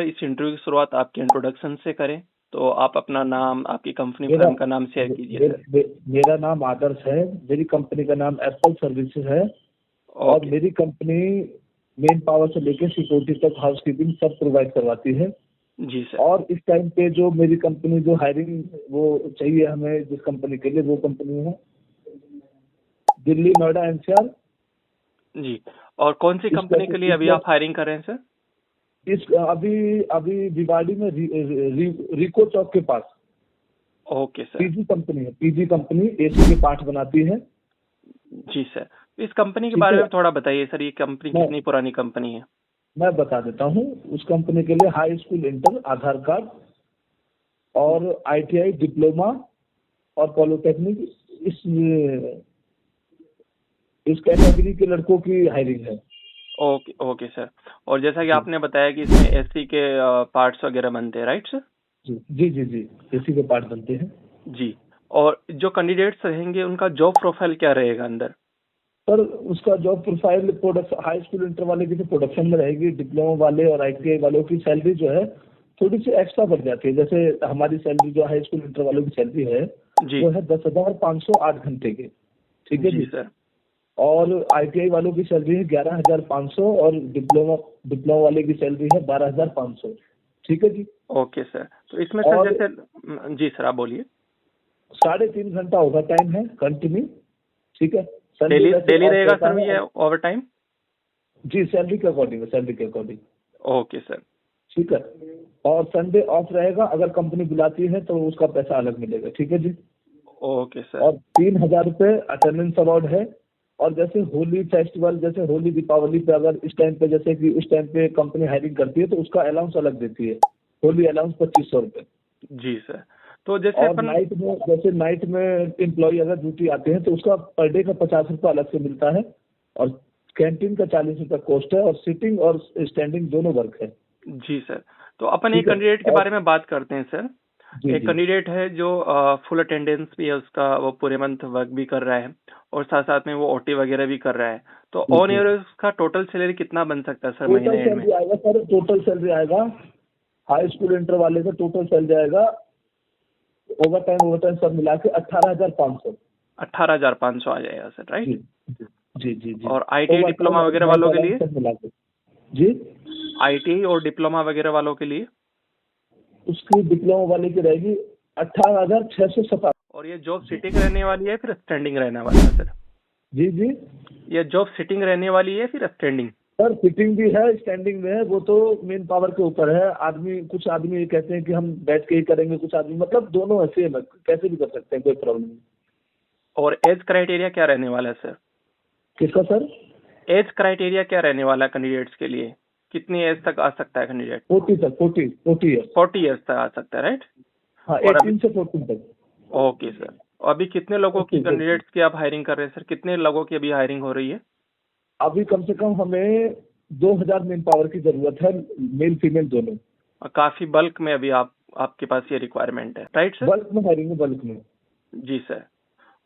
इस इंटरव्यू की शुरुआत आपके इंट्रोडक्शन से करें, तो आप अपना नाम, आपकी कंपनी मेरा फर्म का नाम शेयर कीजिए सर। मेरा नाम आदर्श है, मेरी कंपनी का नाम एप्पल सर्विसेज है और ओके मेरी कंपनी मेन पावर से लेकर सिक्योरिटी तक हाउसकीपिंग सब प्रोवाइड करवाती है। जी सर। और इस टाइम पे जो मेरी कंपनी जो हायरिंग वो चाहिए हमें जिस कंपनी के लिए, वो कंपनी है दिल्ली, नोएडा, एनसीआर। जी, और कौन सी कंपनी के लिए अभी आप हायरिंग कर रहे हैं सर? इस अभी अभी भिवाड़ी में रिको चौक के पास ओके सर। पीजी कंपनी है, पीजी कंपनी एसी के पार्ट बनाती है। जी सर, इस कंपनी के ठीक बारे है, में थोड़ा बताइए सर, ये कंपनी कितनी पुरानी कंपनी है? मैं बता देता हूँ। उस कंपनी के लिए हाई स्कूल इंटर, आधार कार्ड और आईटीआई डिप्लोमा और पॉलिटेक्निक, इस इस कैटेगरी के लड़कों की हायरिंग है। Okay okay sir. और जैसा कि आपने बताया कि इसमें एसी के पार्ट्स वगैरह बनते हैं, राइट सर? जी जी जी, एसी के पार्ट बनते हैं। जी, और जो कैंडिडेट्स रहेंगे उनका जॉब प्रोफाइल क्या रहेगा अंदर? सर उसका job profile production, high school inter वाले की तो प्रोडक्शन में रहेगी, डिप्लोमा वाले और आईटीआई वालों की सैलरी जो है थोड़ी सी एक्स्ट्रा बढ़ जाती है। जैसे हमारी सैलरी जो हाई स्कूल इंटर वालों की सैलरी है जी वो है 10,500 8 घंटे के। ठीक है जी जी। सर। और आईटीआई वालों की सैलरी है 11,500 और डिप्लोमा वाले की सैलरी है 12,500। ठीक है जी। ओके सर, तो इसमें सर और जैसे जी सर आप बोलिए। 3.5 घंटा ओवर टाइम है कंटिन्यू। ठीक है, संडे डेली वैसे डेली ऑफ रहेगा रहता सर है। ये ओवर टाइम? जी, सैलरी के अकॉर्डिंग है, सैलरी के अकॉर्डिंग। Okay sir. ठीक है, और संडे ऑफ रहेगा, अगर कंपनी बुलाती है तो उसका पैसा अलग मिलेगा। ठीक है जी। Okay sir. और 3,000 रुपये अटेंडेंस अवार्ड है। और जैसे होली फेस्टिवल, जैसे होली दीपावली पे अगर इस टाइम पे, जैसे कि उस टाइम पे कंपनी हायरिंग करती है तो उसका अलाउंस अलग देती है। होली अलाउंस 2,500 रुपये। जी सर, तो जैसे और अपन नाइट में, जैसे नाइट में एम्प्लॉय अगर ड्यूटी आते हैं तो उसका पर डे का 50 रुपये अलग से मिलता है। और कैंटीन का 40 रुपये कॉस्ट है, और सिटिंग और स्टैंडिंग दोनों वर्क है। जी सर, तो अपन एक ठीक है। कैंडिडेट के और बारे में बात करते हैं सर। जी एक जी कैंडिडेट है जो फुल अटेंडेंस भी है उसका, वो पूरे मंथ वर्क भी कर रहा है और साथ साथ में वो ओटी वगैरह भी कर रहा है, तो जी ऑन जी। एवरेज उसका टोटल सैलरी कितना बन सकता है सर टोटल महीने एंड में? सैलरी आएगा सर, टोटल सैलरी आएगा हाई स्कूल इंटर वाले का टोटल सैलरी आएगा ओवर टाइम सब मिला के 18,500। 18,500 आ जाएगा सर, जी राइट? जी जी जी जी। और आईटीआई ओवर टाइम डिप्लोमा और वगैरह नाइट वालों के अलाउंस लिए? सब मिला के। जी, आईटीआई और डिप्लोमा वगैरह वालों के लिए? उसकी डिप्लोमा वाले की रहेगी 18,657। और ये जॉब सिटिंग रहने वाली है फिर स्टैंडिंग रहने वाला है सर? जी जी। ये जॉब सिटिंग रहने वाली है फिर स्टैंडिंग? सर सिटिंग भी है, स्टैंडिंग में है, वो तो मेन पावर के ऊपर है। आदमी, कुछ आदमी ये कहते हैं कि हम बैठ के ही करेंगे, कुछ आदमी मतलब दोनों ऐसे है, कैसे भी कर सकते हैं, कोई प्रॉब्लम नहीं। और एज क्राइटेरिया क्या रहने वाला है सर? किसका सर? एज क्राइटेरिया क्या रहने वाला है कैंडिडेट्स के लिए? कितनी एज तक आ सकता है कैंडिडेट? 40 तक, 40 ईयर्स। 40 ईयर्स तक आ सकता है, राइट? हाँ, और अभी 18 से 14 तक। ओके सर, अभी कितने लोगों की 40 कैंडिडेट्स की आप हायरिंग कर रहे हैं सर? कितने लोगों की अभी हायरिंग हो रही है? अभी कम से कम हमें 2,000 मेन पावर की जरूरत है, मेल फीमेल दोनों। और काफी बल्क में अभी आपके पास ये रिक्वायरमेंट है, राइट सर? बल्क में हायरिंग है, बल्क में। जी सर।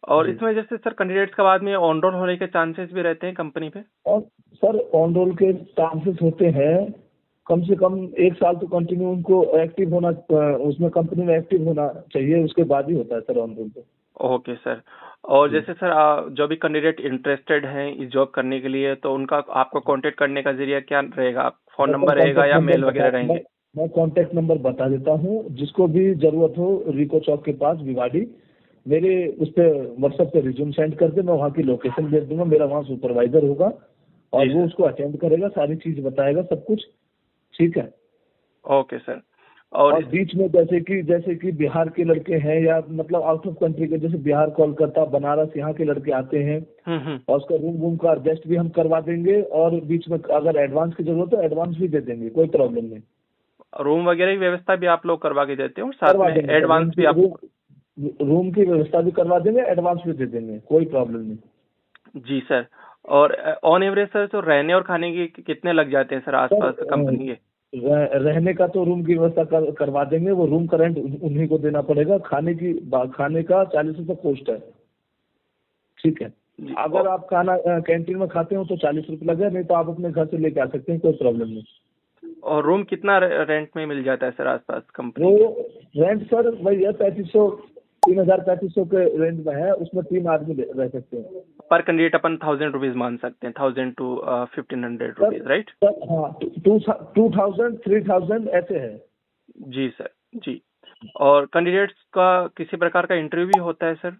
और जी। इसमें जैसे सर कैंडिडेट्स का बाद में ऑन रोल होने के चांसेस भी रहते हैं कंपनी पे? और सर ऑन रोल के चांसेस होते हैं, कम से कम 1 साल तो कंटिन्यू उनको एक्टिव होना, उसमें कंपनी में एक्टिव होना चाहिए, उसके बाद ही होता है सर ऑन रोल पे। Okay sir. और जी। जैसे सर जो भी कैंडिडेट इंटरेस्टेड हैं इस जॉब करने के लिए, तो उनका आपको कांटेक्ट करने का जरिया क्या रहेगा? फोन मैं सर नंबर रहेगा कॉन्टैक्ट या नंबर मेल बता वगैरह रहेंगे? मैं कॉन्टैक्ट नंबर बता देता हूँ, जिसको भी जरूरत हो रिको चौक के पास भिवाड़ी, मेरे उस पर व्हाट्सएप पे रिज्यूम सेंड कर दे, मैं वहाँ की लोकेशन भेज दूंगा। मेरा वहाँ सुपरवाइजर होगा और जी वो सर। उसको अटेंड करेगा, सारी चीज बताएगा, सब कुछ। ठीक है। Okay sir. और और बीच में जैसे कि बिहार के लड़के हैं या मतलब आउट ऑफ कंट्री के, जैसे बिहार, कोलकाता, बनारस, यहाँ के लड़के आते हैं और उसका रूम का एडजस्ट भी हम करवा देंगे। और बीच में अगर एडवांस की जरूरत है एडवांस भी दे देंगे, कोई प्रॉब्लम नहीं। रूम वगैरह की व्यवस्था भी आप लोग करवा के देते हो और साथ करवा में देंगे सर, एडवांस भी आप? रूम की व्यवस्था भी करवा देंगे, एडवांस भी दे देंगे, कोई प्रॉब्लम नहीं। जी सर। और ऑन एवरेज सर तो रहने और खाने के कितने लग जाते हैं सर सर आसपास कंपनी के? रहने का तो रूम की व्यवस्था करवा देंगे, वो रूम का रेंट उन्हीं को देना पड़ेगा। खाने का 40 रुपये कॉस्ट है। ठीक है। जी। अगर आप खाना कैंटीन में खाते हो तो 40 रुपये लगे, नहीं तो आप अपने घर से लेके आ सकते हैं, कोई प्रॉब्लम नहीं। और रूम कितना रेंट में मिल जाता है सर आसपास कंपनी? वो रेंट सर वही है 3500, 3500 के रेंज में है, उसमें 3 आदमी रह सकते हैं। पर कैंडिडेट अपन 1000 रुपीज मान सकते हैं, 1000 to 1500 रुपीज, राइट? सर हाँ, 2000 3000 ऐसे है। जी सर, जी। और कैंडिडेट्स का किसी प्रकार का इंटरव्यू भी होता है सर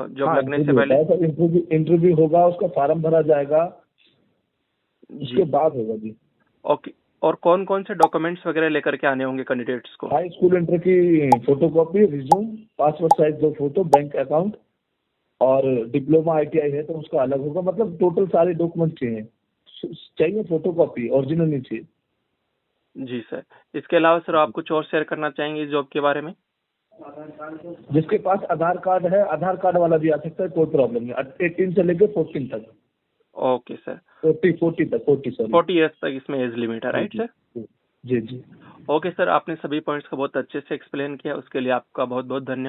जॉब लगने से पहले? सर इंटरव्यू होगा, उसका फॉर्म भरा जाएगा, उसके बाद होगा जी। ओके। और कौन कौन से डॉक्यूमेंट्स वगैरह लेकर के आने होंगे कैंडिडेट्स को? हाई स्कूल इंटर की photocopy, resume, passport size 2 photo, bank account, और डिप्लोमा ITI है तो उसका अलग होगा। मतलब टोटल सारे डॉक्यूमेंट चाहिए फोटोकॉपी, ओरिजिनल नहीं चाहिए। जी सर। इसके अलावा सर आप कुछ और शेयर करना चाहेंगे इस जॉब के बारे में? जिसके पास आधार कार्ड है, आधार कार्ड वाला भी आ सकता है, कोई प्रॉब्लम नहीं। 18 से लेकर 14 तक। Okay sir. 40 ईयर्स तक इसमें एज लिमिट है, राइट सर? जी जी। ओके सर, आपने सभी पॉइंट्स को बहुत अच्छे से एक्सप्लेन किया, उसके लिए आपका बहुत बहुत धन्यवाद।